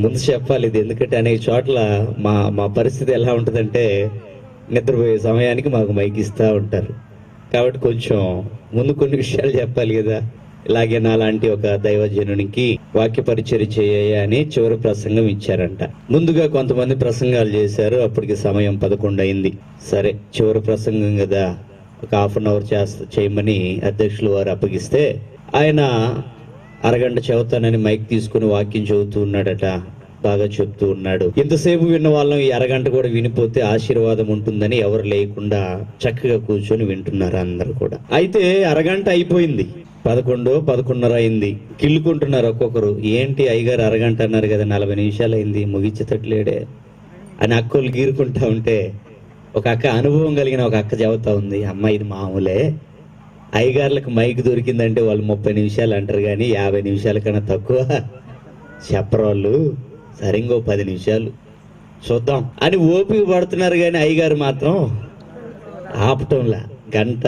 ముందు చెప్పాలి ఇది, ఎందుకంటే అనేక చోట్ల మా మా పరిస్థితి ఎలా ఉంటుందంటే నిద్రపోయే సమయానికి మాకు మైక్ ఇస్తూ ఉంటారు. కాబట్టి కొంచెం ముందు కొన్ని విషయాలు చెప్పాలి కదా. ఇలాగే నాలాంటి ఒక దైవజనునికి వాక్య పరిచర్య చేయ అని చివరి ప్రసంగం ఇచ్చారంట. ముందుగా కొంతమంది ప్రసంగాలు చేశారు, అప్పటికి సమయం 11 అయింది. సరే చివరి ప్రసంగం కదా, ఒక హాఫ్ అన్ అవర్ చేయమని అధ్యక్షులు వారు అప్పగిస్తే ఆయన అరగంట చెబుతానని మైక్ తీసుకుని వాక్యం చెబుతూ ఉన్నాడట. బాగా చెప్తూ ఉన్నాడు. ఇంతసేపు విన్న వాళ్ళం ఈ అరగంట కూడా వినిపోతే ఆశీర్వాదం ఉంటుందని ఎవరు లేకుండా చక్కగా కూర్చొని వింటున్నారు అందరు కూడా. అయితే అరగంట అయిపోయింది, 11, 11:30 అయింది. కిల్లుకుంటున్నారు ఒక్కొక్కరు. ఏంటి అయ్యగారు అరగంట అన్నారు కదా, 40 నిమిషాలు అయింది, ముగించేటట్లేడే అని అక్కలు గీరుకుంటా ఉంటే ఒక అక్క, అనుభవం కలిగిన ఒక అక్క చెబుతా ఉంది, అమ్మ ఇది మామూలే, అయ్యగారులకు మైక్ దొరికిందంటే వాళ్ళు 30 నిమిషాలు అంటారు కానీ 50 నిమిషాల కన్నా తక్కువ చెప్పరు వాళ్ళు, సరే ఇంకో 10 నిమిషాలు చూద్దాం అని ఓపిక పడుతున్నారు. కానీ అయ్యగారు మాత్రం ఆపటంలా. గంట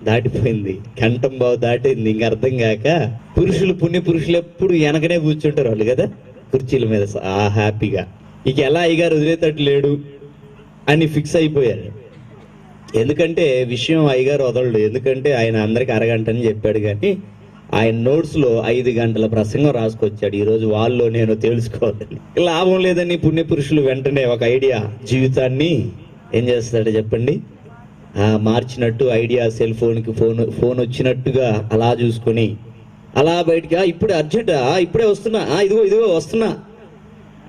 దాటిపోయింది, గంటం బావు దాటింది. ఇంక అర్థం కాక పురుషులు, పుణ్య పురుషులు ఎప్పుడు వెనకనే కూర్చుంటారు వాళ్ళు కదా కుర్చీల మీద హ్యాపీగా. ఇక ఎలా అయ్యగారు వదిలేటట్టు లేడు అని ఫిక్స్ అయిపోయారు. ఎందుకంటే విషయం అయ్యగారు వదలడు, ఎందుకంటే ఆయన అందరికి అరగంట అని చెప్పాడు. కానీ ఆయన నోట్స్ లో 5 గంటల ప్రసంగం రాసుకొచ్చాడు. ఈరోజు వాళ్ళు నేను తెలుసుకోవాలని. లాభం లేదని పుణ్య పురుషులు వెంటనే ఒక ఐడియా, జీవితాన్ని ఏం చేస్తాడు చెప్పండి, మార్చినట్టు ఐడియా, సెల్ ఫోన్కి ఫోన్ వచ్చినట్టుగా అలా చూసుకొని అలా బయటికి, ఇప్పుడు అర్జెంటా, ఇప్పుడే వస్తున్నా, ఇదిగో వస్తున్నా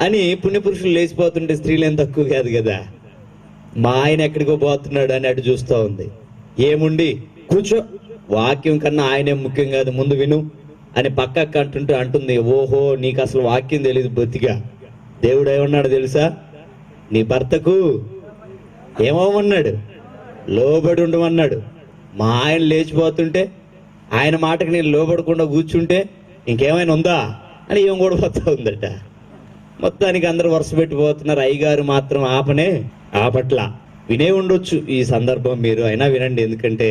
అని పుణ్యపురుషులు లేచిపోతుంటే స్త్రీలు ఏం తక్కువ కాదు కదా. మా ఆయన ఎక్కడికో పోతున్నాడు అని అటు చూస్తూ ఉంది. ఏముండి కూర్చో, వాక్యం కన్నా ఆయనే ముఖ్యం కాదు, ముందు విను అని పక్కకు అంటుంది. ఓహో నీకు అసలు వాక్యం తెలియదు బొత్తిగా. దేవుడు ఏమన్నాడు తెలుసా, నీ భర్తకు ఏమన్నాడు, లోబడి ఉండమన్నాడు. మా ఆయన లేచిపోతుంటే ఆయన మాటకి నేను లోబడకుండా కూర్చుంటే ఇంకేమైనా ఉందా అని ఏం కూడా పోతా ఉందట. మొత్తానికి అందరూ వరుస పెట్టిపోతున్నారు. అయ్యగారు మాత్రం ఆపట్ల. వినే ఉండొచ్చు ఈ సందర్భం, మీరు అయినా వినండి, ఎందుకంటే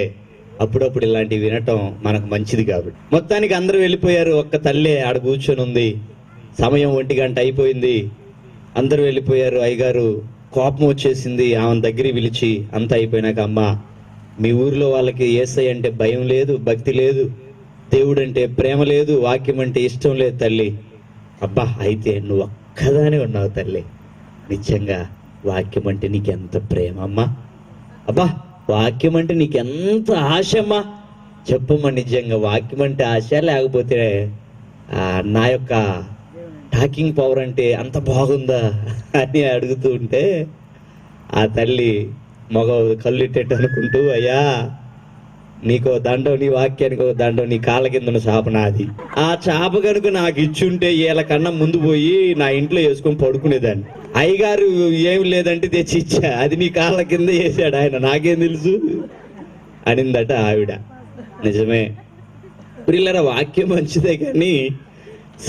అప్పుడప్పుడు ఇలాంటివి వినటం మనకు మంచిది కాబట్టి. మొత్తానికి అందరూ వెళ్ళిపోయారు. ఒక్క తల్లే ఆడ కూర్చొని ఉంది. సమయం 1 గంట అయిపోయింది, అందరూ వెళ్ళిపోయారు. అయ్యగారు కోపం వచ్చేసింది. ఆమె దగ్గరికి పిలిచి అంతా అయిపోయినాక, అమ్మ మీ ఊర్లో వాళ్ళకి యేసయ్య అంటే భయం లేదు, భక్తి లేదు, దేవుడు అంటే ప్రేమ లేదు, వాక్యం అంటే ఇష్టం లేదు తల్లి. అబ్బా అయితే నువ్వు ఒక్కదానే ఉన్నావు తల్లి, నిజంగా వాక్యం అంటే నీకెంత ప్రేమ అమ్మా, అబ్బా వాక్యం అంటే నీకెంత ఆశ అమ్మా, చెప్పమ్మా నిజంగా వాక్యం అంటే ఆశ, లేకపోతే నా యొక్క టాకింగ్ పవర్ అంటే అంత బాగుందా అని అడుగుతూ ఉంటే ఆ తల్లి మగ కళ్ళిట్టేట్టు అనుకుంటూ, అయ్యా నీకో దండం, నీ వాక్యానికి ఒక దండం, నీ కాళ్ళ కింద ఉన్న చాప నాది, ఆ చాప కనుక నాకు ఇచ్చుంటే వీళ్ళకన్నా ముందు పోయి నా ఇంట్లో వేసుకొని పడుకునేదాన్ని. అయ్యగారు ఏమి లేదంటే తెచ్చి ఇచ్చా, అది నీ కాళ్ళ కింద వేసాడు ఆయన, నాకేం తెలుసు అనిందట ఆవిడ. నిజమే ప్రియులారా, వాక్యం మంచిదే కానీ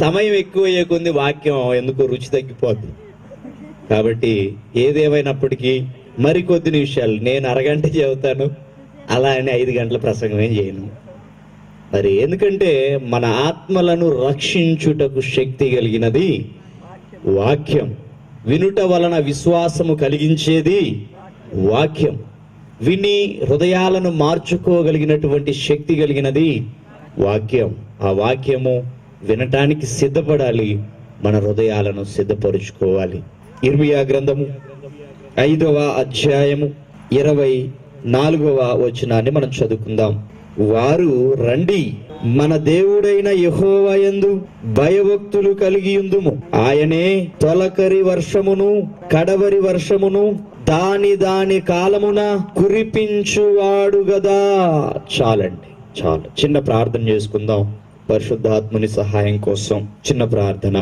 సమయం ఎక్కువయ్యే కొద్ది వాక్యం ఎందుకో రుచి తగ్గిపోద్ది. కాబట్టి ఏదేమైనప్పటికీ మరికొద్ది నిమిషాలు, నేను అరగంట చెబుతాను, అలా అని 5 గంటల ప్రసంగం ఏం చేయను. మరి ఎందుకంటే మన ఆత్మలను రక్షించుటకు శక్తి కలిగినది వాక్యం. వినుట వలన విశ్వాసము కలిగించేది వాక్యం. విని హృదయాలను మార్చుకోగలిగినటువంటి శక్తి కలిగినది వాక్యం. ఆ వాక్యము వినటానికి సిద్ధపడాలి, మన హృదయాలను సిద్ధపరుచుకోవాలి. ఇర్మియా గ్రంథము 5వ అధ్యాయము 24వ వచనాన్ని మనం చదువుకుందాం. వారు రండి, మన దేవుడైన యెహోవా యందు భయభక్తులు కలిగి ఉందుము, ఆయనే తొలకరి వర్షమును కడవరి వర్షమును దాని కాలమున కురిపించువాడు గదా. చాలండి, చాలు. చిన్న ప్రార్థన చేసుకుందాం పరిశుద్ధాత్ముని సహాయం కోసం. చిన్న ప్రార్థన.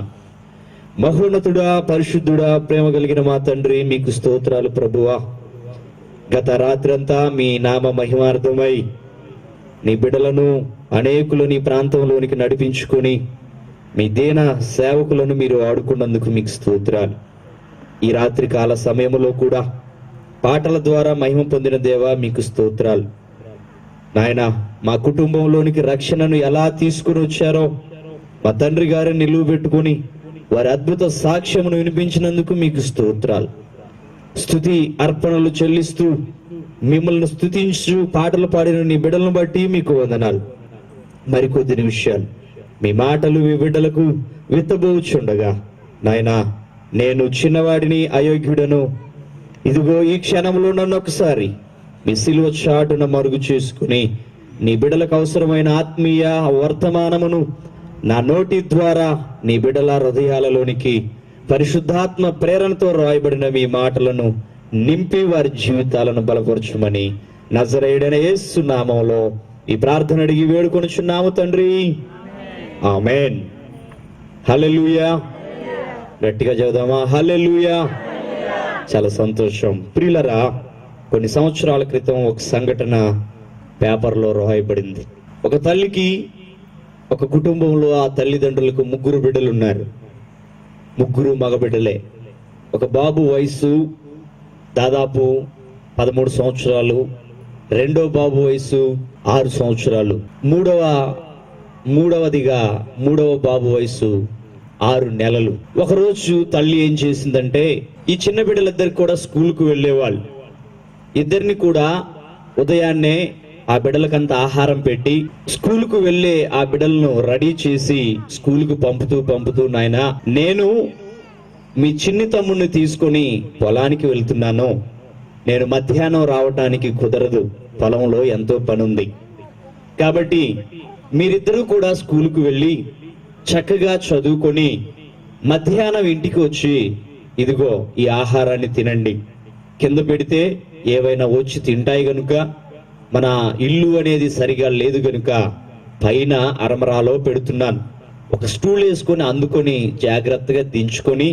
మహోన్నతుడా, పరిశుద్ధుడా, ప్రేమ కలిగిన మా తండ్రి, మీకు స్తోత్రాలు ప్రభువా. గత రాత్రంతా మీ నామ మహిమార్థమై నీ బిడ్డలను అనేకులు నీ ప్రాంతంలోనికి నడిపించుకొని మీ దీన సేవకులను మీరు ఆడుకున్నందుకు మీకు స్తోత్రాలు. ఈ రాత్రి కాల సమయంలో కూడా పాటల ద్వారా మహిమ పొందిన దేవా మీకు స్తోత్రాలు. నాయన, మా కుటుంబంలోనికి రక్షణను ఎలా తీసుకుని వచ్చారో మా తండ్రి గారిని నిలువ పెట్టుకుని వారి అద్భుత సాక్ష్యమును వినిపించినందుకు మీకు స్తోత్రాలు. స్తుతి అర్పణలు చెల్లిస్తూ మిమ్మల్ని స్తుతించు పాటలు పాడిన నీ బిడ్డలను బట్టి మీకు వందనాలు. మరికొద్ది నిమిషాలు మీ మాటలు మీ బిడ్డలకు విత్తబోచుండగా నాయనా, నేను చిన్నవాడిని, అయోగ్యుడను, ఇదిగో ఈ క్షణంలో నన్ను ఒకసారి మీ సిలువ చాటున మరుగు చేసుకుని నీ బిడ్డలకు అవసరమైన ఆత్మీయ వర్తమానమును నా నోటి ద్వారా నీ బిడ్డల హృదయాలలోనికి పరిశుద్ధాత్మ ప్రేరణతో రాయబడిన మీ మాటలను నింపి వారి జీవితాలను బలపరచుమని నజరేయుడైన యేసు నామములో ఈ ప్రార్థన అడిగి వేడుకొనుచున్నాము తండ్రి, ఆమేన్. హల్లెలూయా. గట్టిగా చదువుదామా? హల్లెలూయా. చాలా సంతోషం. ప్రియులరా, కొన్ని సంవత్సరాల క్రితం ఒక సంఘటన పేపర్లో రాయబడింది. ఒక తల్లికి, ఒక కుటుంబంలో ఆ తల్లిదండ్రులకు 3 బిడ్డలు ఉన్నారు. 3 మగబిడ్డలే. ఒక బాబు వయసు దాదాపు 13 సంవత్సరాలు, రెండో బాబు వయసు 6 సంవత్సరాలు, మూడవ బాబు వయసు 6 నెలలు. ఒకరోజు తల్లి ఏం చేసిందంటే, ఈ చిన్న బిడ్డలిద్దరు కూడా స్కూల్కు వెళ్ళేవాళ్ళు. ఇద్దరిని కూడా ఉదయాన్నే ఆ బిడ్డలకంత ఆహారం పెట్టి స్కూల్కు వెళ్ళే ఆ బిడ్డలను రెడీ చేసి స్కూల్కు పంపుతూ నాయనా, నేను మీ చిన్ని తమ్ముడిని తీసుకొని పొలానికి వెళ్తున్నాను, నేను మధ్యాహ్నం రావటానికి కుదరదు, పొలంలో ఎంతో పని ఉంది, కాబట్టి మీరిద్దరూ కూడా స్కూల్కు వెళ్ళి చక్కగా చదువుకొని మధ్యాహ్నం ఇంటికి వచ్చి ఇదిగో ఈ ఆహారాన్ని తినండి, కింద పెడితే ఏవైనా వచ్చి తింటాయి గనుక, మన ఇల్లు అనేది సరిగా లేదు గనుక పైన అరమరాలో పెడుతున్నాను, ఒక స్టూల్ వేసుకొని అందుకొని జాగ్రత్తగా దించుకొని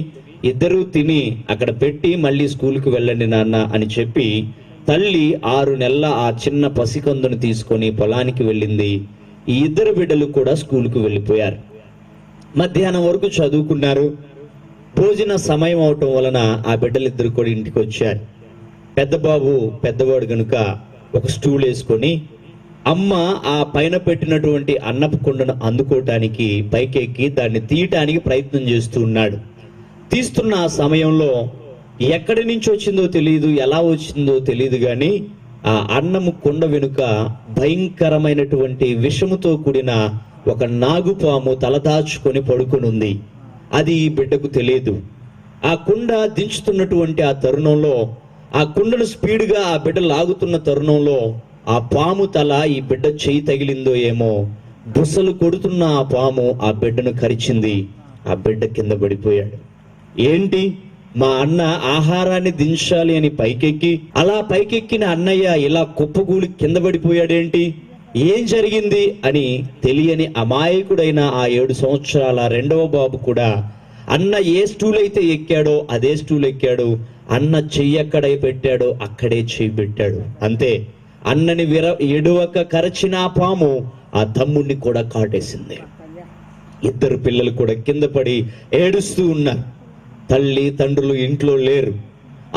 ఇద్దరూ తిని అక్కడ పెట్టి మళ్ళీ స్కూల్కి వెళ్ళండి నాన్న అని చెప్పి తల్లి 6 నెలల ఆ చిన్న పసికందును తీసుకొని పొలానికి వెళ్ళింది. ఈ ఇద్దరు బిడ్డలు కూడా స్కూల్కి వెళ్ళిపోయారు. మధ్యాహ్నం వరకు చదువుకున్నారు. భోజన సమయం అవటం వలన ఆ బిడ్డలిద్దరు కూడా ఇంటికి వచ్చారు. పెద్ద బాబు పెద్దవాడు గనుక ఒక స్టూల్ వేసుకొని అమ్మ ఆ పైన పెట్టినటువంటి అన్నపు కుండను అందుకోవటానికి పైకెక్కి దాన్ని తీయటానికి ప్రయత్నం చేస్తూ ఉన్నాడు. తీస్తున్న ఆ సమయంలో ఎక్కడి నుంచి వచ్చిందో తెలియదు, ఎలా వచ్చిందో తెలియదు, కానీ ఆ అన్నము కుండ వెనుక భయంకరమైనటువంటి విషముతో కూడిన ఒక నాగుపాము తలదాచుకొని పడుకొని ఉంది. అది ఈ బిడ్డకు తెలియదు. ఆ కుండ దించుతున్నటువంటి ఆ తరుణంలో, ఆ కుండను స్పీడ్గా ఆ బిడ్డ లాగుతున్న తరుణంలో ఆ పాము తల ఈ బిడ్డ చేయి తగిలిందో ఏమో, బుసలు కొడుతున్న ఆ పాము ఆ బిడ్డను కరిచింది. ఆ బిడ్డ కింద పడిపోయాడు. ఏంటి, మా అన్న ఆహారాన్ని దించాలి అని పైకెక్కి, అలా పైకెక్కిన అన్నయ్య ఇలా కుప్పగూలి కింద పడిపోయాడేంటి, ఏం జరిగింది అని తెలియని అమాయకుడైన ఆ 7 సంవత్సరాల రెండవ బాబు కూడా అన్న ఏ స్టూల్ అయితే ఎక్కాడో అదే స్టూల్ ఎక్కాడు, అన్న చెయ్యి ఎక్కడై పెట్టాడో అక్కడే చెయ్యి పెట్టాడు. అంతే, అన్నని ఎడువక కరచిన ఆ పాము ఆ తమ్ముడిని కూడా కాటేసింది. ఇద్దరు పిల్లలు కూడా కింద పడి ఏడుస్తూ ఉన్నారు. తల్లి తండ్రులు ఇంట్లో లేరు.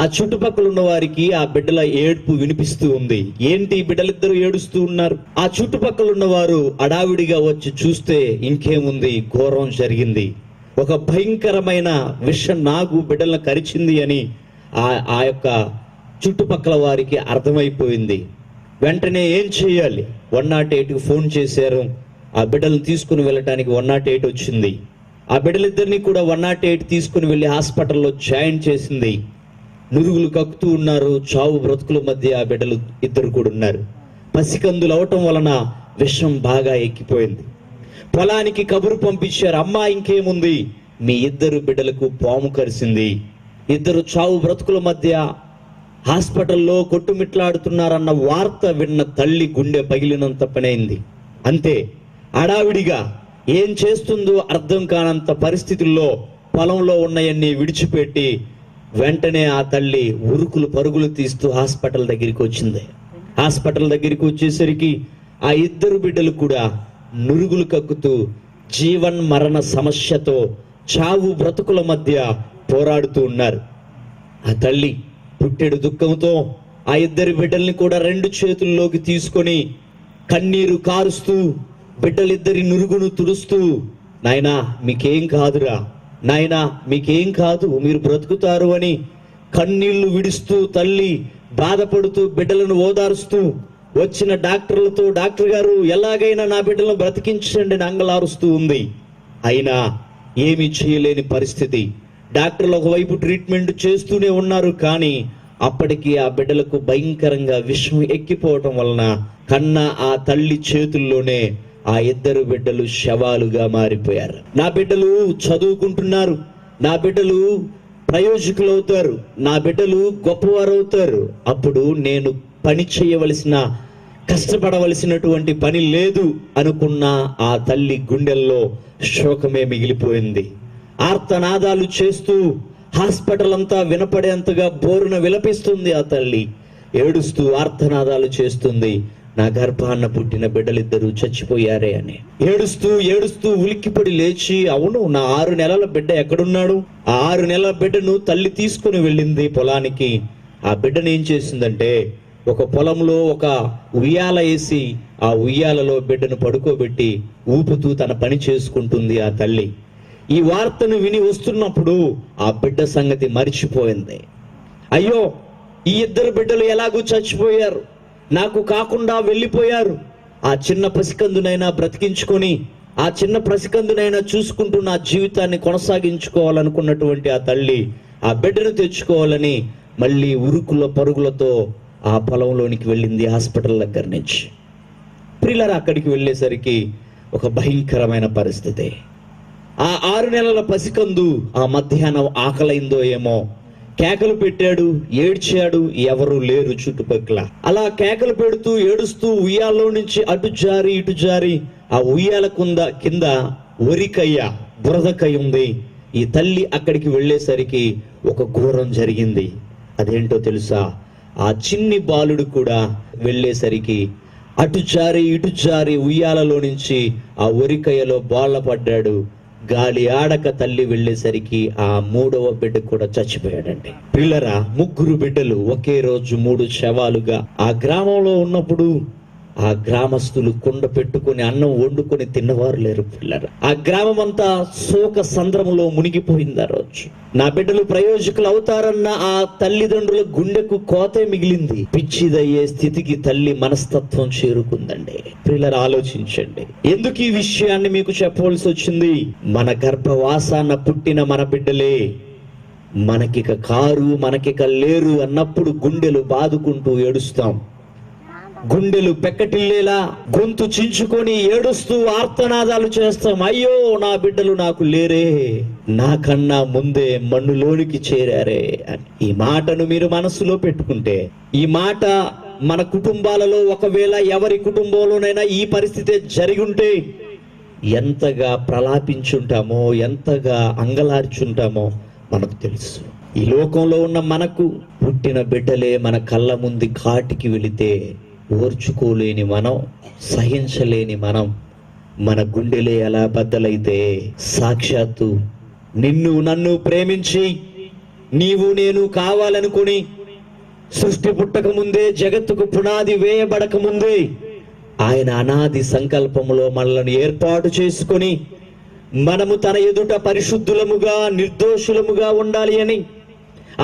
ఆ చుట్టుపక్కల ఉన్న వారికి ఆ బిడ్డల ఏడుపు వినిపిస్తూ ఉంది. ఏంటి, బిడ్డలిద్దరూ ఏడుస్తూ ఉన్నారు. ఆ చుట్టుపక్కల ఉన్నవారు అడావిడిగా వచ్చి చూస్తే ఇంకేముంది, ఘోరం జరిగింది. ఒక భయంకరమైన విష నాగు బిడ్డలను కరిచింది అని ఆ యొక్క చుట్టుపక్కల వారికి అర్థమైపోయింది. వెంటనే ఏం చేయాలి, 108కి ఫోన్ చేశారు. ఆ బిడ్డలను తీసుకుని వెళ్ళటానికి 108 వచ్చింది. ఆ బిడ్డలిద్దరిని కూడా 108 తీసుకుని వెళ్ళి హాస్పిటల్లో జాయిన్ చేసింది. నురుగులు కక్కుతూ ఉన్నారు. చావు బ్రతుకుల మధ్య ఆ బిడ్డలు ఇద్దరు కూడా ఉన్నారు. పసికందులు అవటం వలన విషం బాగా ఎక్కిపోయింది. పొలానికి కబురు పంపించారు, అమ్మా ఇంకేముంది, మీ ఇద్దరు బిడ్డలకు పాము కరిసింది, ఇద్దరు చావు బ్రతుకుల మధ్య హాస్పిటల్లో కొట్టుమిట్లాడుతున్నారన్న వార్త విన్న తల్లి గుండె పగిలినంత పనైంది. అంతే, అడావిడిగా ఏం చేస్తుందో అర్థం కానంత పరిస్థితుల్లో పొలంలో ఉన్నయన్ని విడిచిపెట్టి వెంటనే ఆ తల్లి ఉరుకులు పరుగులు తీస్తూ హాస్పిటల్ దగ్గరికి వచ్చింది. హాస్పిటల్ దగ్గరికి వచ్చేసరికి ఆ ఇద్దరు బిడ్డలు కూడా నురుగులు కక్కుతూ జీవన్ మరణ సమస్యతో చావు బ్రతుకుల మధ్య పోరాడుతూ ఉన్నారు. ఆ తల్లి పుట్టెడు దుఃఖంతో ఆ ఇద్దరి బిడ్డల్ని కూడా 2 చేతుల్లోకి తీసుకొని కన్నీరు కారుస్తూ బిడ్డలిద్దరి నురుగును తుడుస్తూ, నాయనా మీకేం కాదురా, నాయనా మీకేం కాదు, మీరు బ్రతుకుతారు అని కన్నీళ్లు విడుస్తూ తల్లి బాధపడుతూ బిడ్డలను ఓదారుస్తూ వచ్చిన డాక్టర్లతో, డాక్టర్ గారు ఎలాగైనా నా బిడ్డలను బ్రతికించండి అని అంగలారుస్తూ ఉంది. అయినా ఏమీ చేయలేని పరిస్థితి. డాక్టర్లు ఒకవైపు ట్రీట్మెంట్ చేస్తూనే ఉన్నారు, కానీ అప్పటికి ఆ బిడ్డలకు భయంకరంగా విషం ఎక్కిపోవటం వలన కన్న ఆ తల్లి చేతుల్లోనే ఆ ఇద్దరు బిడ్డలు శవాలుగా మారిపోయారు. నా బిడ్డలు చదువుకుంటున్నారు, నా బిడ్డలు ప్రయోజకులు అవుతారు, నా బిడ్డలు గొప్పవారు అవుతారు. అప్పుడు నేను పని చేయవలసిన, కష్టపడవలసినటువంటి పని లేదు అనుకున్న ఆ తల్లి గుండెల్లో శోకమే మిగిలిపోయింది. ఆర్తనాదాలు చేస్తూ హాస్పిటల్ అంతా వినపడేంతగా బోరున విలపిస్తుంది. ఆ తల్లి ఏడుస్తూ ఆర్తనాదాలు చేస్తుంది, నా గర్భాన్న పుట్టిన బిడ్డలిద్దరూ చచ్చిపోయారే అని. ఏడుస్తూ ఏడుస్తూ ఉలిక్కిపడి లేచి, అవును, నా 6 నెలల బిడ్డ ఎక్కడున్నాడు? ఆ 6 నెలల బిడ్డను తల్లి తీసుకుని వెళ్ళింది పొలానికి. ఆ బిడ్డను ఏం చేసిందంటే ఒక పొలంలో ఒక ఉయ్యాల వేసి ఆ ఉయ్యాలలో బిడ్డను పడుకోబెట్టి ఊపుతూ తన పని చేసుకుంటుంది ఆ తల్లి. ఈ వార్తను విని వస్తున్నప్పుడు ఆ బిడ్డ సంగతి మరిచిపోయింది. అయ్యో, ఈ ఇద్దరు బిడ్డలు ఎలాగూ చచ్చిపోయారు, నాకు కాకుండా వెళ్ళిపోయారు. ఆ చిన్న పసికందునైనా బ్రతికించుకొని, ఆ చిన్న పసికందునైనా చూసుకుంటూ నా జీవితాన్ని కొనసాగించుకోవాలనుకున్నటువంటి ఆ తల్లి ఆ బిడ్డను తెచ్చుకోవాలని మళ్ళీ ఉరుకుల పరుగులతో ఆ పొలంలోనికి వెళ్ళింది హాస్పిటల్ దగ్గర నుంచి. ప్రియులారా, అక్కడికి వెళ్ళేసరికి ఒక భయంకరమైన పరిస్థితి. ఆ 6 నెలల పసికందు ఆ మధ్యాహ్నం ఆకలైందో ఏమో కేకలు పెట్టాడు, ఏడ్చాడు, ఎవరు లేరు చుట్టుపక్కల. అలా కేకలు పెడుతూ ఏడుస్తూ ఉయ్యాల్లో నుంచి అటు జారి ఇటు జారి ఆ ఉయ్యాల కింద వరికయ్య, బురదకయ్య ఉంది. ఈ తల్లి అక్కడికి వెళ్ళేసరికి ఒక ఘోరం జరిగింది. అదేంటో తెలుసా? ఆ చిన్ని బాలుడు కూడా వెళ్ళేసరికి అటు జారి ఇటు జారి ఉయ్యాలలో నుంచి ఆ వరికయ్యలో బోళ్ళ పడ్డాడు. గాలి ఆడక తల్లి వెళ్ళేసరికి ఆ 3వ బిడ్డ కూడా చచ్చిపోయాడండి. పిల్లరా, 3 బిడ్డలు ఒకే రోజు 3 శవాలుగా ఆ గ్రామంలో ఉన్నప్పుడు ఆ గ్రామస్తులు కుండ పెట్టుకుని అన్నం వండుకొని తిన్నవారు లేరు. పిల్లరా, ఆ గ్రామం అంతా శోక సంద్రములో మునిగిపోయింది. ఆ రోజు నా బిడ్డలు ప్రయోజకులు అవుతారన్న ఆ తల్లిదండ్రుల గుండెకు కోతే మిగిలింది. పిచ్చిదయ్యే స్థితికి తల్లి మనస్తత్వం చేరుకుందండి. పిల్లలు ఆలోచించండి, ఎందుకు ఈ విషయాన్ని మీకు చెప్పవలసి వచ్చింది? మన గర్భవాసాన పుట్టిన మన బిడ్డలే మనకిక కారు, మనకిక లేరు అన్నప్పుడు గుండెలు బాదుకుంటూ ఏడుస్తాం. గుండెలు పెక్కటిల్లేలా గొంతు చించుకొని ఏడుస్తూ ఆర్తనాదాలు చేస్తాం. అయ్యో, నా బిడ్డలు నాకు లేరే, నాకన్నా ముందే మన్నులోనికి చేరారే అని. ఈ మాటను మీరు మనసులో పెట్టుకుంటే, ఈ మాట మన కుటుంబాలలో ఒకవేళ ఎవరి కుటుంబంలోనైనా ఈ పరిస్థితి జరిగి ఉంటే ఎంతగా ప్రలాపించుంటామో, ఎంతగా అంగలార్చుంటామో మనకు తెలుసు. ఈ లోకంలో ఉన్న మనకు పుట్టిన బిడ్డలే మన కళ్ళ ముందు కాటికి వెళితే ఓర్చుకోలేని మనం, సహించలేని మనం, మన గుండెలే ఎలా బద్దలైతే సాక్షాత్తు నిన్ను నన్ను ప్రేమించి నీవు నేను కావాలనుకుని సృష్టి పుట్టక ముందే, జగత్తుకు పునాది వేయబడక ముందే ఆయన అనాది సంకల్పములో మనల్ని ఏర్పాటు చేసుకొని మనము తన ఎదుట పరిశుద్ధులముగా, నిర్దోషులముగా ఉండాలి అని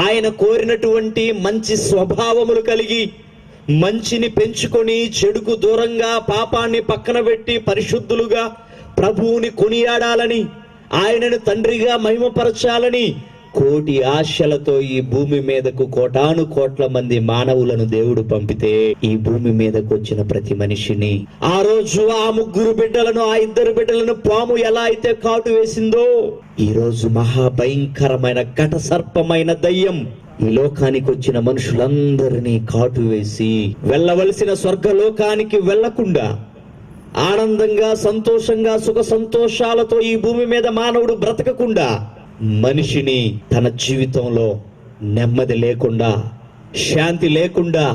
ఆయన కోరినటువంటి మంచి స్వభావములు కలిగి మంచిని పెంచుకొని చెడుకు దూరంగా పాపాన్ని పక్కన పెట్టి పరిశుద్ధులుగా ప్రభువుని కొనియాడాలని, ఆయనను తండ్రిగా మహిమపరచాలని కోటి ఆశలతో ఈ భూమి మీదకు కోటాను కోట్ల మంది మానవులను దేవుడు పంపితే ఈ భూమి మీదకు వచ్చిన ప్రతి మనిషిని ఆ రోజు ఆ 3 బిడ్డలను, ఆ 2 బిడ్డలను పాము ఎలా అయితే కాటు వేసిందో, ఈ రోజు మహాభయంకరమైన ఘట సర్పమైన దయ్యం ఈ లోకానికి వచ్చిన మనుషులందరినీ కాటు వేసి వెళ్ళవలసిన స్వర్గలోకానికి వెళ్లకుండా ఆనందంగా, సంతోషంగా, సుఖ సంతోషాలతో ఈ భూమి మీద మానవుడు బ్రతకకుండా మనిషిని తన జీవితంలో నెమ్మది లేకుండా, శాంతి లేకుండా,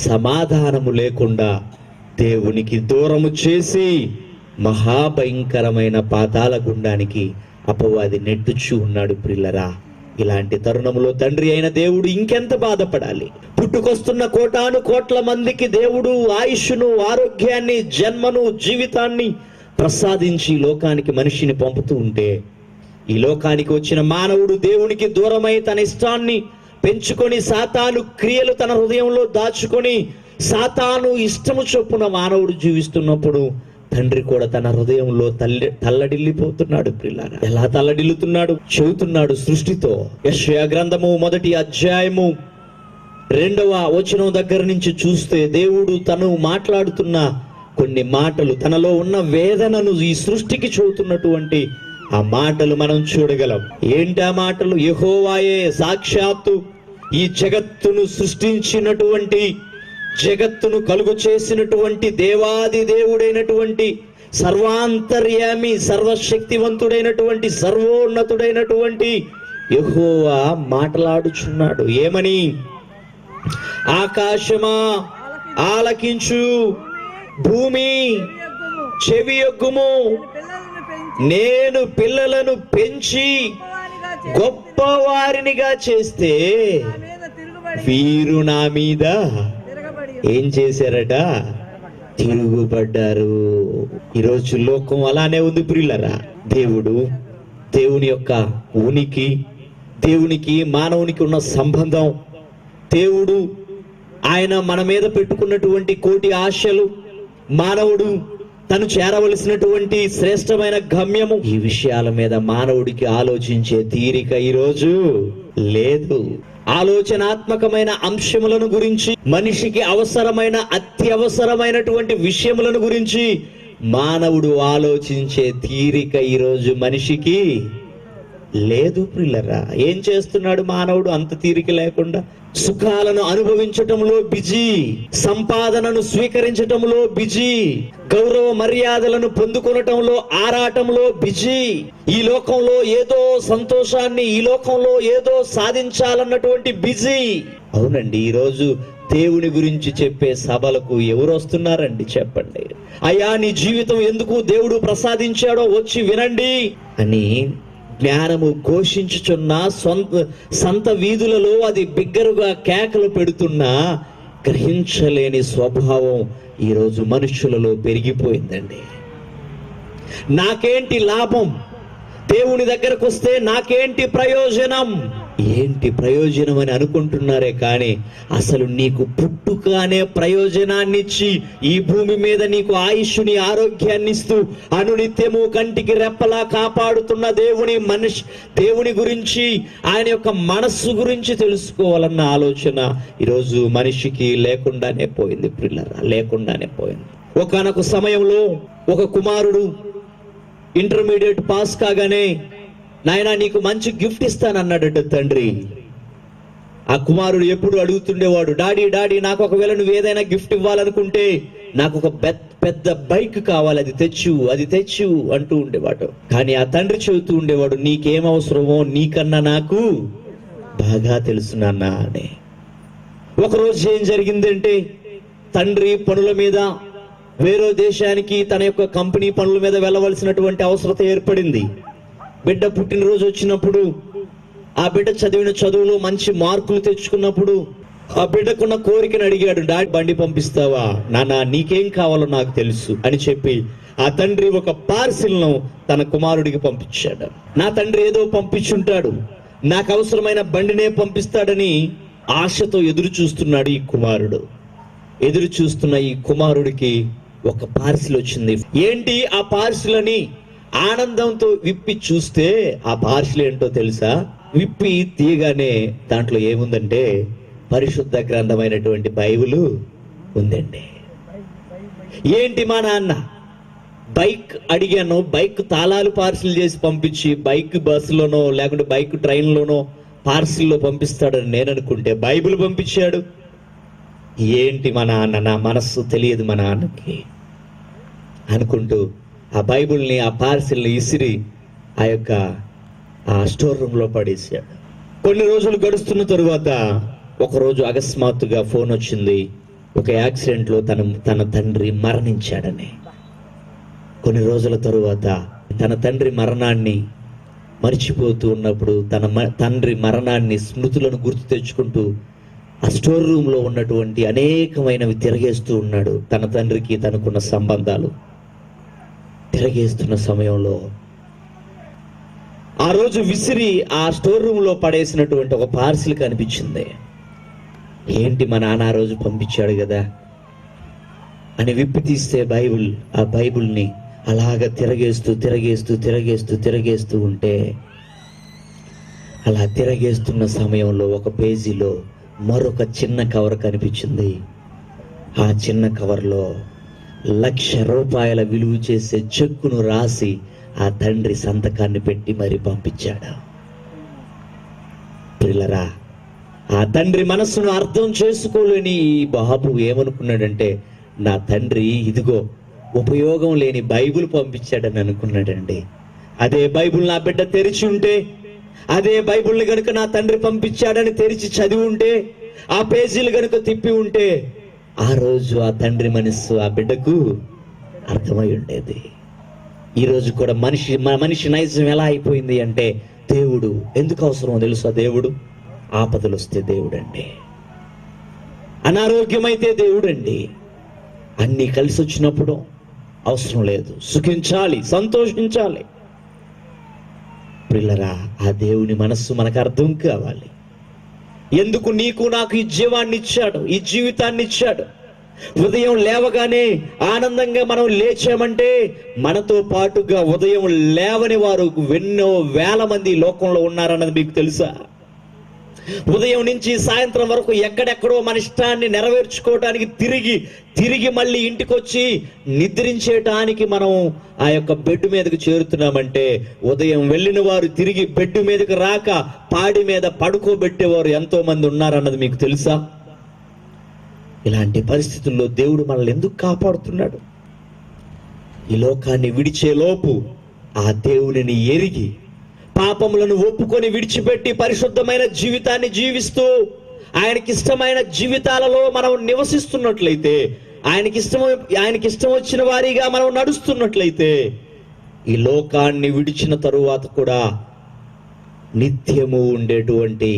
సమాధానము లేకుండా దేవునికి దూరము చేసి మహాభయంకరమైన పాతాళ గుండానికి అపవాది నెట్టుచూ ఉన్నాడు. ప్రియులరా, ఇలాంటి తరుణంలో తండ్రి అయిన దేవుడు ఇంకెంత బాధపడాలి? పుట్టుకొస్తున్న కోటాను కోట్ల మందికి దేవుడు ఆయుష్ను, ఆరోగ్యాన్ని, జన్మను, జీవితాన్ని ప్రసాదించి లోకానికి మనిషిని పంపుతూ ఉంటే ఈ లోకానికి వచ్చిన మానవుడు దేవునికి దూరమై తన ఇష్టాన్ని పెంచుకొని సాతాను క్రియలు తన హృదయంలో దాచుకొని సాతాను ఇష్టము చొప్పున మానవుడు జీవిస్తున్నప్పుడు తండ్రి కూడా తన హృదయంలో తల్లడిల్లిపోతున్నాడు. ప్రియులారా, ఎలా తల్లడిల్లుతున్నాడు చెబుతున్నాడు సృష్టితో. యెషయా గ్రంథము 1వ అధ్యాయము 2వ వచనం దగ్గర నుంచి చూస్తే దేవుడు తను మాట్లాడుతున్న కొన్ని మాటలు, తనలో ఉన్న వేదనను ఈ సృష్టికి చెబుతున్నటువంటి ఆ మాటలు మనం చూడగలం. ఏంటి ఆ మాటలు? యెహోవాయే సాక్షాత్తు ఈ జగత్తును సృష్టించినటువంటి, జగత్తును కలుగు చేసినటువంటి దేవాది దేవుడైనటువంటి, సర్వాంతర్యామి, సర్వశక్తివంతుడైనటువంటి, సర్వోన్నతుడైనటువంటి యెహోవా మాట్లాడుచున్నాడు. ఏమని? ఆకాశమా ఆలకించు, భూమి చెవియొగ్గుము, నేను పిల్లలను పెంచి గొప్పవారినిగా చేస్తే వీరు నా మీద ఏం చేశారట? తిరుగుబడ్డారు. ఈరోజు లోకం అలానే ఉంది ప్రియులరా. దేవుని యొక్క ఉనికి, దేవునికి మానవునికి ఉన్న సంబంధం, దేవుడు ఆయన మన మీద పెట్టుకున్నటువంటి కోటి ఆశలు, మానవుడు తను చేరవలసినటువంటి శ్రేష్టమైన గమ్యము, ఈ విషయాల మీద మానవుడికి ఆలోచించే తీరిక ఈరోజు లేదు. ఆలోచనాత్మకమైన అంశములను గురించి, మనిషికి అవసరమైన అత్యవసరమైనటువంటి విషయములను గురించి మానవుడు ఆలోచించే తీరిక ఈరోజు మనిషికి లేదు ప్రియులరా. ఏం చేస్తున్నాడు మానవుడు అంత తీరిక లేకుండా? సుఖాలను అనుభవించటంలో బిజీ, సంపాదనను స్వీకరించటంలో బిజీ, గౌరవ మర్యాదలను పొందుకొనటంలో ఆరాటంలో బిజీ, ఈ లోకంలో ఏదో సంతోషాన్ని, ఈ లోకంలో ఏదో సాధించాలన్నటువంటి బిజీ. అవునండి, ఈరోజు దేవుని గురించి చెప్పే సభలకు ఎవరు వస్తున్నారండి చెప్పండి? అయ్యా, నీ జీవితం ఎందుకు దేవుడు ప్రసాదించాడో వచ్చి వినండి అని జ్ఞానము ఘోషించుచున్న సంత వీధులలో అది బిగ్గరగా కేకలు పెడుతున్నా గ్రహించలేని స్వభావం ఈరోజు మనుషులలో పెరిగిపోయిందండి. నాకేంటి లాభం? దేవుని దగ్గరకు వస్తే నాకేంటి ప్రయోజనం? ఏంటి ప్రయోజనం అని అనుకుంటున్నారే కానీ అసలు నీకు పుట్టుకనే ప్రయోజనాన్ని ఇచ్చి ఈ భూమి మీద నీకు ఆయుష్ని, ఆరోగ్యాన్ని ఇస్తూ అనునిత్యము కంటికి రెప్పలా కాపాడుతున్న దేవుని గురించి, ఆయన యొక్క మనస్సు గురించి తెలుసుకోవాలన్న ఆలోచన ఈరోజు మనిషికి లేకుండానే పోయింది ప్రియులారా, లేకుండానే పోయింది. ఒకానొక సమయంలో ఒక కుమారుడు ఇంటర్మీడియట్ పాస్ కాగానే, నాయనా నీకు మంచి గిఫ్ట్ ఇస్తానన్నాడట తండ్రి. ఆ కుమారుడు ఎప్పుడు అడుగుతుండేవాడు, డాడీ డాడీ నాకు ఒకవేళ నువ్వు ఏదైనా గిఫ్ట్ ఇవ్వాలనుకుంటే నాకు ఒక పెద్ద బైక్ కావాలి, అది తెచ్చు అంటూ ఉండేవాడు. కానీ ఆ తండ్రి చెబుతూ ఉండేవాడు, నీకేం అవసరమో నీకన్నా నాకు బాగా తెలుసు నాన్న అని. ఒకరోజు ఏం జరిగిందంటే, తండ్రి పనుల మీద వేరే దేశానికి తన యొక్క కంపెనీ పనుల మీద వెళ్ళవలసినటువంటి అవసరత ఏర్పడింది. బిడ్డ పుట్టినరోజు వచ్చినప్పుడు, ఆ బిడ్డ చదివిన చదువులో మంచి మార్కులు తెచ్చుకున్నప్పుడు ఆ బిడ్డకున్న కోరికను అడిగాడు, డాడీ బండి పంపిస్తావా? నాన్న నీకేం కావాలో నాకు తెలుసు అని చెప్పి ఆ తండ్రి ఒక పార్సిల్ను తన కుమారుడికి పంపించాడు. నా తండ్రి ఏదో పంపించుంటాడు, నాకు అవసరమైన బండినే పంపిస్తాడని ఆశతో ఎదురు చూస్తున్నాడు ఈ కుమారుడు. ఎదురు చూస్తున్న ఈ కుమారుడికి ఒక పార్సిల్ వచ్చింది. ఏంటి ఆ పార్సిల్ అని ఆనందంతో విప్పి చూస్తే ఆ పార్సిల్ ఏంటో తెలుసా? విప్పి తీయగానే దాంట్లో ఏముందంటే పరిశుద్ధ గ్రంథమైనటువంటి బైబిల్ ఉందండి. ఏంటి మా నాన్న బైక్ అడిగాను, బైక్ తాళాలు పార్సిల్ చేసి పంపించి బైక్ బస్సులోనో లేకుంటే బైక్ ట్రైన్లోనో పార్సిల్లో పంపిస్తాడని నేను అనుకుంటే బైబిల్ పంపించాడు. ఏంటి మా నాన్న, నా మనస్సు తెలియదు మా నాన్నకి అనుకుంటూ ఆ బైబిల్ని, ఆ పార్సిల్ని ఇసిరి ఆ స్టోర్ రూమ్లో పడేసాడు. కొన్ని రోజులు గడుస్తున్న తరువాత ఒకరోజు అకస్మాత్తుగా ఫోన్ వచ్చింది, ఒక యాక్సిడెంట్లో తన తండ్రి మరణించాడని. కొన్ని రోజుల తరువాత తన తండ్రి మరణాన్ని మర్చిపోతూ ఉన్నప్పుడు తన తండ్రి మరణాన్ని, స్మృతులను గుర్తు తెచ్చుకుంటూ ఆ స్టోర్ రూమ్లో ఉన్నటువంటి అనేకమైనవి తిరగేస్తూ ఉన్నాడు. తన తండ్రికి తనకున్న సంబంధాలు తిరగేస్తున్న సమయంలో ఆ రోజు విసిరి ఆ స్టోర్ రూమ్లో పడేసినటువంటి ఒక పార్సిల్ కనిపించింది. ఏంటి మా నాన్న ఆ రోజు పంపించాడు కదా అని విప్పి తీస్తే బైబిల్, ఆ బైబిల్ని అలాగ తిరగేస్తూ ఉంటే, అలా తిరగేస్తున్న సమయంలో ఒక పేజీలో మరొక చిన్న కవర్ కనిపించింది. ఆ చిన్న కవర్లో ₹1,00,000 విలువ చేసే చెక్కును రాసి ఆ తండ్రి సంతకాన్ని పెట్టి మరి పంపించాడు. పిల్లరా, ఆ తండ్రి మనస్సును అర్థం చేసుకోలేని ఈ బాబు ఏమనుకున్నాడంటే, నా తండ్రి ఇదిగో ఉపయోగం లేని బైబిల్ పంపించాడని అనుకున్నాడండి. అదే బైబిల్ నా బిడ్డ తెరిచి ఉంటే, అదే బైబిల్ని కనుక నా తండ్రి పంపించాడని తెరిచి చదివి ఉంటే, ఆ పేజీలు కనుక తిప్పి ఉంటే, ఆ రోజు ఆ తండ్రి మనస్సు ఆ బిడ్డకు అర్థమై ఉండేది. ఈరోజు కూడా మనిషి నైజం ఎలా అయిపోయింది అంటే, దేవుడు ఎందుకు అవసరమో తెలుసా? దేవుడు ఆపదలు వస్తే దేవుడండి, అనారోగ్యమైతే దేవుడండి, అన్నీ కలిసి వచ్చినప్పుడు అవసరం లేదు, సుఖించాలి, సంతోషించాలి. పిల్లరా, ఆ దేవుని మనస్సు మనకు అర్థం కావాలి. ఎందుకు నీకు నాకు ఈ జీవాన్ని ఇచ్చాడు, ఈ జీవితాన్ని ఇచ్చాడు. ఉదయం లేవగానే ఆనందంగా మనం లేచామంటే, మనతో పాటుగా ఉదయం లేవని వారు ఎన్నో వేల మంది లోకంలో ఉన్నారన్నది మీకు తెలుసా? ఉదయం నుంచి సాయంత్రం వరకు ఎక్కడెక్కడో మన ఇష్టాన్ని నెరవేర్చుకోవడానికి తిరిగి మళ్ళీ ఇంటికి వచ్చి నిద్రించేటానికి మనం ఆ యొక్క బెడ్ మీదకు చేరుతున్నామంటే, ఉదయం వెళ్ళిన వారు తిరిగి బెడ్ మీదకు రాక పాడి మీద పడుకోబెట్టేవారు ఎంతో మంది ఉన్నారన్నది మీకు తెలుసా? ఇలాంటి పరిస్థితుల్లో దేవుడు మనల్ని ఎందుకు కాపాడుతున్నాడు? ఈ లోకాన్ని విడిచే లోపు ఆ దేవునిని ఎరిగి పాపములను ఒప్పుకొని విడిచిపెట్టి పరిశుద్ధమైన జీవితాన్ని జీవిస్తూ ఆయనకిష్టమైన జీవితాలలో మనం నివసిస్తున్నట్లయితే, ఆయనకిష్టం వచ్చిన వారిగా మనం నడుస్తున్నట్లయితే, ఈ లోకాన్ని విడిచిన తరువాత కూడా నిత్యము ఉండేటువంటి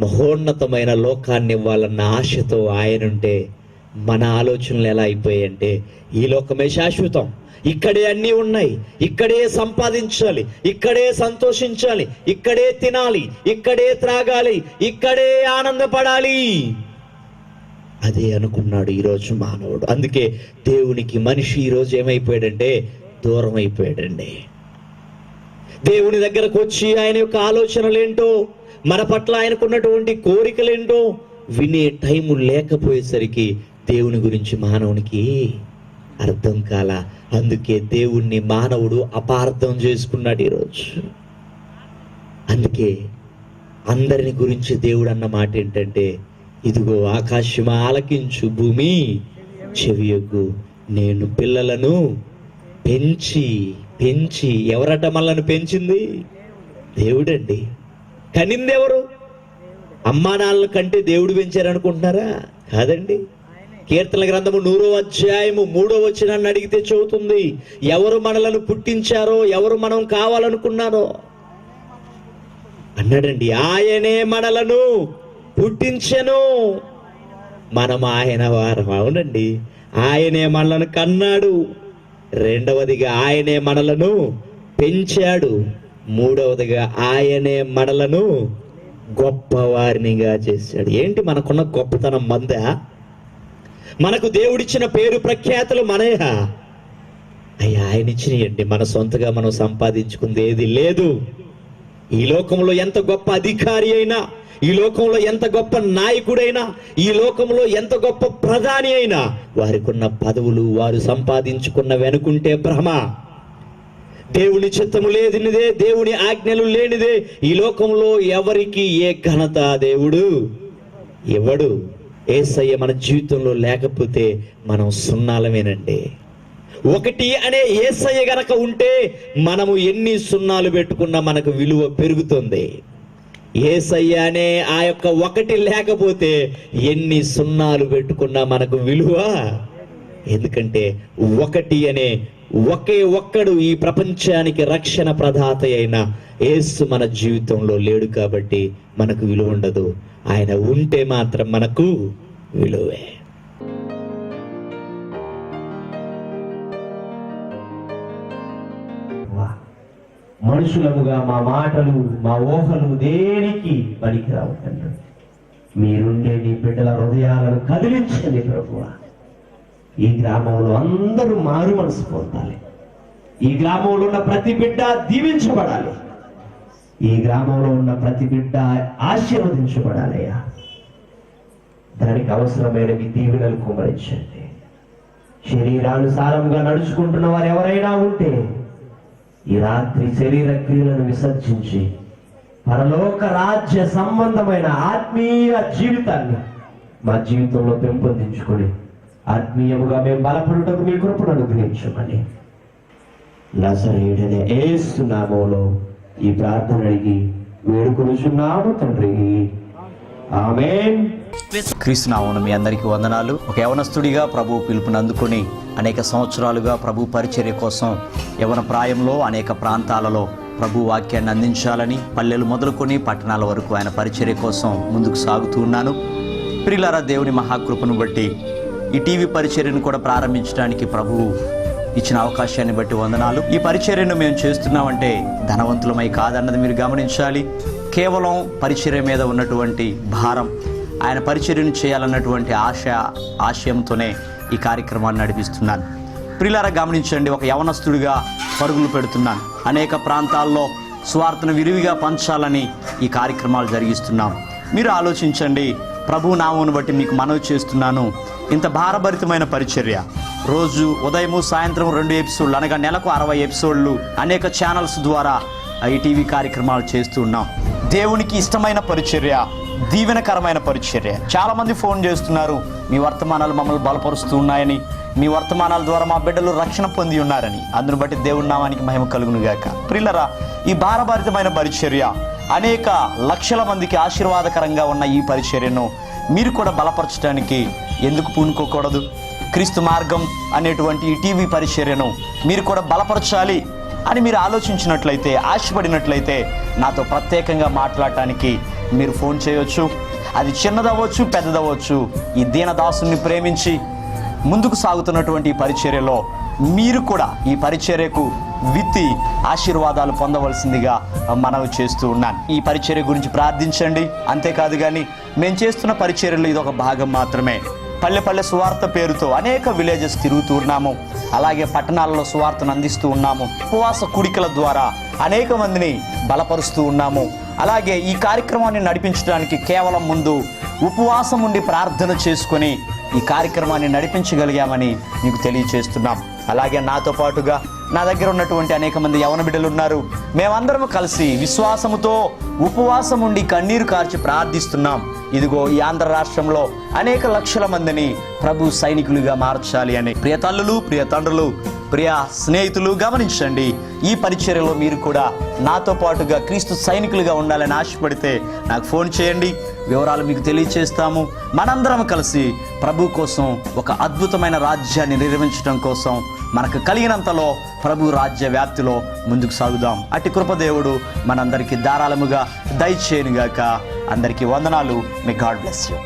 మహోన్నతమైన లోకాన్ని ఇవ్వాలన్న ఆశతో ఆయనుంటే, మన ఆలోచనలు ఎలా అయిపోయాయంటే, ఈ లోకమే శాశ్వతం, ఇక్కడే అన్నీ ఉన్నాయి, ఇక్కడే సంపాదించాలి, ఇక్కడే సంతోషించాలి, ఇక్కడే తినాలి, ఇక్కడే త్రాగాలి, ఇక్కడే ఆనందపడాలి, అదే అనుకున్నాడు ఈరోజు మానవుడు. అందుకే దేవునికి మనిషి ఈరోజు ఏమైపోయాడంటే దూరం అయిపోయాడండి. దేవుని దగ్గరకు వచ్చి ఆయన యొక్క ఆలోచనలేంటో, మన పట్ల ఆయనకున్నటువంటి కోరికలేంటో వినే టైము లేకపోయేసరికి దేవుని గురించి మానవునికి అర్థం కాల. అందుకే దేవుణ్ణి మానవుడు అపార్థం చేసుకున్నాడు ఈరోజు. అందుకే అందరిని గురించి దేవుడు అన్న మాట ఏంటంటే, ఇదిగో ఆకాశం ఆలకించు, భూమి చెవియొగ్గు, నేను పిల్లలను పెంచి ఎవరట మనల్ని పెంచింది? దేవుడండి. కనిందెవరు? అమ్మా నాన్నల కంటే దేవుడు పెంచారనుకుంటున్నారా? కాదండి. కీర్తన గ్రంథము 100వ అధ్యాయము 3వ వచనాన్ని అడిగితే చెబుతుంది, ఎవరు మనలను పుట్టించారో, ఎవరు మనం కావాలనుకున్నారో అన్నాడండి. ఆయనే మనలను పుట్టించెను, మనం ఆయన వారం. అవునండి, ఆయనే మనలను కన్నాడు. రెండవదిగా ఆయనే మనలను పెంచాడు. మూడవదిగా ఆయనే మనలను గొప్పవారినిగా చేశాడు. ఏంటి మనకున్న గొప్పతనం? మందా? మనకు దేవుడిచ్చిన పేరు ప్రఖ్యాతులు మనయా? అయ్యా, ఆయన ఇచ్చినాయండి. మన సొంతగా మనం సంపాదించుకుంది ఏది లేదు. ఈ లోకంలో ఎంత గొప్ప అధికారి అయినా, ఈ లోకంలో ఎంత గొప్ప నాయకుడైనా, ఈ లోకంలో ఎంత గొప్ప ప్రధాని అయినా, వారికి ఉన్న పదవులు, వారు సంపాదించుకున్న వెనుకుంటే భ్రమ. దేవుని చిత్తము లేనిదే, దేవుని ఆజ్ఞలు లేనిదే ఈ లోకంలో ఎవరికి ఏ ఘనత దేవుడు ఇవ్వడు. యేసయ్య మన జీవితంలో లేకపోతే మనం సున్నాలమేనండి. ఒకటి అనే యేసయ్య గనక ఉంటే మనము ఎన్ని సున్నాలు పెట్టుకున్నా మనకు విలువ పెరుగుతుంది. యేసయ్య అనే ఆ యొక్క ఒకటి లేకపోతే ఎన్ని సున్నాలు పెట్టుకున్నా మనకు విలువ. ఎందుకంటే ఒకటి అనే ఒకే ఒక్కడు ఈ ప్రపంచానికి రక్షణ ప్రదాత అయిన యేసు మన జీవితంలో లేడు కాబట్టి మనకు విలువ ఉండదు. ఆయన ఉంటే మాత్రం మనకు విలువే. మనుషులముగా మా మాటలు, మా ఊహలు దేనికి పనికిరావు తండ్రి. మీరుండే నీ బిడ్డల హృదయాలను కదిలించండి ప్రభువా. ఈ గ్రామంలో అందరూ మారు మనసు పొందాలి. ఈ గ్రామంలో ఉన్న ప్రతి బిడ్డ దీవించబడాలి. ఈ గ్రామంలో ఉన్న ప్రతి బిడ్డ ఆశీర్వదించబడాలయ్యా. దానికి అవసరమైన మీ దీవెనలు కుమ్మరించండి. శరీరానుసారంగా నడుచుకుంటున్న వారు ఎవరైనా ఉంటే ఈ రాత్రి శరీర క్రియలను విసర్జించి పరలోక రాజ్య సంబంధమైన ఆత్మీయ జీవితాన్ని మా జీవితంలో పెంపొందించుకొని ఆత్మీయముగా మేము బలపడుటకు మీ కృపను అనుగ్రహించమని నజరేయుడైన యేసు నామములో ఈ ప్రార్థన అడిగి వేడుకొనుచున్నాము తండ్రి. ఆమేన్. క్రీస్తు నామమున మీ అందరికీ వందనాలు. ఒక యవనస్తుడిగా ప్రభు పిలుపుని అందుకొని అనేక సంవత్సరాలుగా ప్రభు పరిచర్య కోసం యవన ప్రాయంలో అనేక ప్రాంతాలలో ప్రభు వాక్యాన్ని అందించాలని పల్లెలు మొదలుకొని పట్టణాల వరకు ఆయన పరిచర్య కోసం ముందుకు సాగుతూ ఉన్నాను. ప్రియులారా, దేవుని మహాకృపను బట్టి ఈ టీవీ పరిచర్యను కూడా ప్రారంభించడానికి ప్రభువు ఇచ్చిన అవకాశాన్ని బట్టి వందనాలు. ఈ పరిచర్యను మేము చేస్తున్నామంటే ధనవంతులమై కాదన్నది మీరు గమనించాలి. కేవలం పరిచర్య మీద ఉన్నటువంటి భారం, ఆయన పరిచర్యను చేయాలన్నటువంటి ఆశయంతోనే ఈ కార్యక్రమాన్ని నడిపిస్తున్నాను. ప్రియులారా, గమనించండి, ఒక యవనస్తుడిగా పరుగులు పెడుతున్నాను. అనేక ప్రాంతాల్లో సువార్తను విరివిగా పంచాలని ఈ కార్యక్రమాలు జరిగిస్తున్నాం. మీరు ఆలోచించండి, ప్రభు నామమును బట్టి మీకు మనవి చేస్తున్నాను. ఇంత భారభరితమైన పరిచర్య, రోజు ఉదయము సాయంత్రం 2 ఎపిసోడ్లు అనగా నెలకు 60 ఎపిసోడ్లు అనేక ఛానల్స్ ద్వారా ఈ టీవీ కార్యక్రమాలు చేస్తూ ఉన్నాం. దేవునికి ఇష్టమైన పరిచర్య, దీవెనకరమైన పరిచర్య. చాలామంది ఫోన్ చేస్తున్నారు, మీ వర్తమానాలు మమ్మల్ని బలపరుస్తూ ఉన్నాయని, మీ వర్తమానాల ద్వారా మా బిడ్డలు రక్షణ పొంది ఉన్నారని. అందును బట్టి దేవుని నామానికి మహిమ కలుగును గాక. ప్రియులారా, ఈ భారభరితమైన పరిచర్య, అనేక లక్షల మందికి ఆశీర్వాదకరంగా ఉన్న ఈ పరిచర్యను మీరు కూడా బలపరచడానికి ఎందుకు పూనుకోకూడదు? క్రీస్తు మార్గం అనేటువంటి ఈ టీవీ పరిచర్యను మీరు కూడా బలపరచాలి అని మీరు ఆలోచించినట్లయితే, ఆశపడినట్లయితే నాతో ప్రత్యేకంగా మాట్లాడటానికి మీరు ఫోన్ చేయవచ్చు. అది చిన్నదవ్వచ్చు, పెద్దదవ్వచ్చు. ఈ దీనదాసుని ప్రేమించి ముందుకు సాగుతున్నటువంటి ఈ పరిచర్యలో మీరు కూడా ఈ పరిచర్యకు విత్తి ఆశీర్వాదాలు పొందవలసిందిగా మనవి చేస్తూ ఉన్నాను. ఈ పరిచర్య గురించి ప్రార్థించండి. అంతేకాదు కానీ మేము చేస్తున్న పరిచర్యలో ఇది ఒక భాగం మాత్రమే. పల్లె పల్లె సువార్త పేరుతో అనేక విలేజెస్ తిరుగుతూ ఉన్నాము. అలాగే పట్టణాలలో సువార్తను అందిస్తూ ఉన్నాము. ఉపవాస కుడికల ద్వారా అనేక మందిని బలపరుస్తూ ఉన్నాము. అలాగే ఈ కార్యక్రమాన్ని నడిపించడానికి కేవలం ముందు ఉపవాసం ఉండి ప్రార్థన చేసుకొని ఈ కార్యక్రమాన్ని నడిపించగలిగామని మీకు తెలియచేస్తున్నాం. అలాగే నాతో పాటుగా నా దగ్గర ఉన్నటువంటి అనేక మంది యవన బిడ్డలు ఉన్నారు. మేమందరం కలిసి విశ్వాసముతో ఉపవాసం ఉండి కన్నీరు కార్చి ప్రార్థిస్తున్నాం. ఇదిగో ఈ ఆంధ్ర రాష్ట్రంలో అనేక లక్షల మందిని ప్రభు సైనికులుగా మార్చాలి అని. ప్రియ తల్లులు, ప్రియ తండ్రులు, ప్రియ స్నేహితులు, గమనించండి, ఈ పరిచర్యలో మీరు కూడా నాతో పాటుగా క్రీస్తు సైనికులుగా ఉండాలని ఆశపడితే నాకు ఫోన్ చేయండి. వివరాలు మీకు తెలియచేస్తాము. మనందరం కలిసి ప్రభు కోసం ఒక అద్భుతమైన రాజ్యాన్ని నిర్మించడం కోసం మనకు కలిగినంతలో ప్రభు రాజ్య వ్యాప్తిలో ముందుకు సాగుదాం. అట్టి కృపదేవుడు మనందరికీ ధారాళముగా దయచేయునుగాక. అందరికీ వందనాలు. May God bless you.